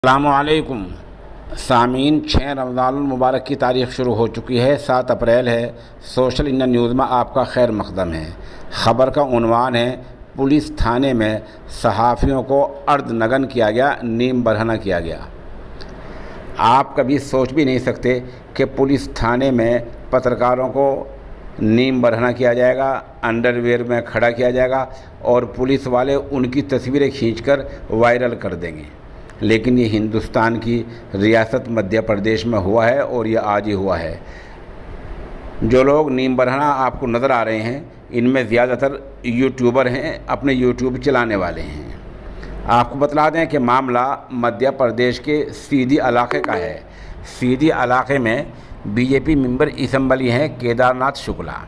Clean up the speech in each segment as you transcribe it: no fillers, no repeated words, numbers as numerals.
अस्सलामुअलैकुम सामीन 6 रमज़ानुल मुबारक की तारीख़ शुरू हो चुकी है। 7 अप्रैल है। सोशल इंडिया न्यूज़ में आपका खैर मकदम है। ख़बर का उन्वान है, पुलिस थाने में सहाफ़ियों को अर्धनग्न किया गया, नीम बरहना किया गया। आप कभी सोच भी नहीं सकते कि पुलिस थाने में पत्रकारों को नीम बरहना किया जाएगा, अंडरवियर में खड़ा किया जाएगा और पुलिस वाले उनकी तस्वीरें खींचकर वायरल कर देंगे। लेकिन ये हिंदुस्तान की रियासत मध्य प्रदेश में हुआ है और ये आज ही हुआ है। जो लोग नीम बरहना आपको नज़र आ रहे हैं, इनमें ज़्यादातर यूट्यूबर हैं, अपने यूट्यूब चलाने वाले हैं। आपको बतला दें कि मामला मध्य प्रदेश के सीधी इलाके का है। सीधी इलाके में बीजेपी मेंबर असम्बली हैं केदारनाथ शुक्ला।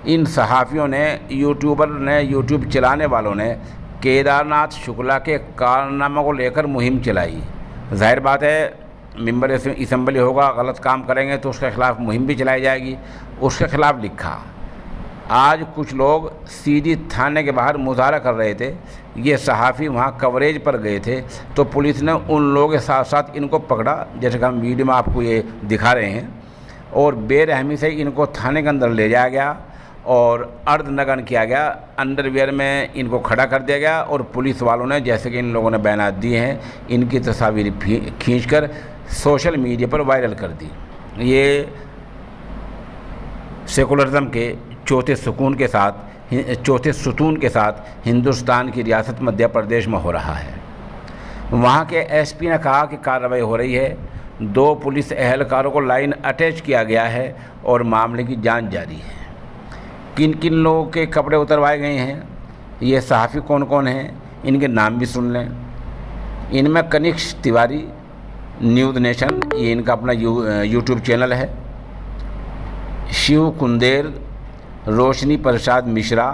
इन सहाफ़ियों ने, यूट्यूबर ने, यूट्यूब चलाने वालों ने केदारनाथ शुक्ला के कारनामों को लेकर मुहिम चलाई। जाहिर बात है, मेंबर असम्बली होगा, गलत काम करेंगे तो उसके ख़िलाफ़ मुहिम भी चलाई जाएगी। उसके ख़िलाफ़ लिखा। आज कुछ लोग सीधी थाने के बाहर मुजाहरा कर रहे थे। ये सहाफ़ी वहाँ कवरेज पर गए थे तो पुलिस ने उन लोगों के साथ साथ इनको पकड़ा, जैसे कि हम वीडियो में आपको ये दिखा रहे हैं, और बेरहमी से इनको थाने के अंदर ले जाया गया और अर्धनग्न किया गया। अंडरवियर में इनको खड़ा कर दिया गया और पुलिस वालों ने, जैसे कि इन लोगों ने बयानात दिए हैं, इनकी तस्वीर खींचकर सोशल मीडिया पर वायरल कर दी। ये सेकुलरिज्म के चौथे सुतून के साथ हिंदुस्तान की रियासत मध्य प्रदेश में हो रहा है। वहाँ के एसपी ने कहा कि कार्रवाई हो रही है, 2 पुलिस एहलकारों को लाइन अटैच किया गया है और मामले की जांच जारी है। किन किन लोगों के कपड़े उतरवाए गए हैं, ये सहाफ़ी कौन कौन हैं, इनके नाम भी सुन लें। इनमें कनिष्क तिवारी, न्यूज़ नेशन, ये इनका अपना यूट्यूब चैनल है। शिव कुंदेर, रोशनी प्रसाद मिश्रा,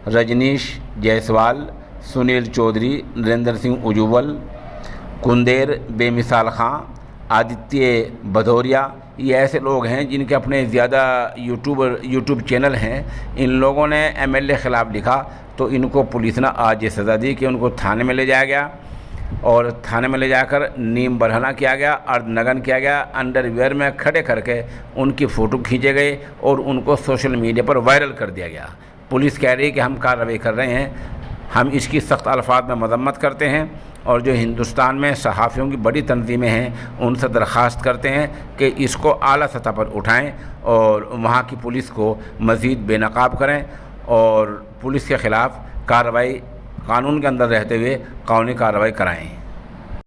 रजनीश जायसवाल, सुनील चौधरी, नरेंद्र सिंह उज्जवल, कुंदेर बेमिसाल खां, आदित्य भदौरिया, ये ऐसे लोग हैं जिनके अपने ज़्यादा यूट्यूब चैनल हैं। इन लोगों ने एमएलए ख़िलाफ़ लिखा तो इनको पुलिस ने आज ये सज़ा दी कि उनको थाने में ले जाया गया और थाने में ले जाकर नीम बरहना किया गया, अर्धनग्न किया गया, अंडरवियर में खड़े करके उनकी फ़ोटो खींचे गए और उनको सोशल मीडिया पर वायरल कर दिया गया। पुलिस कह रही है कि हम कार्रवाई कर रहे हैं, हम इसकी सख्त अल्फाज में मज़म्मत करते हैं और जो हिंदुस्तान में सहाफ़ियों की बड़ी तंजीमें हैं उनसे दरख्वास्त करते हैं कि इसको आला सतह पर उठाएं और वहाँ की पुलिस को मज़ीद बेनकाब करें और पुलिस के ख़िलाफ़ कार्रवाई कानून के अंदर रहते हुए कानूनी कार्रवाई कराएं।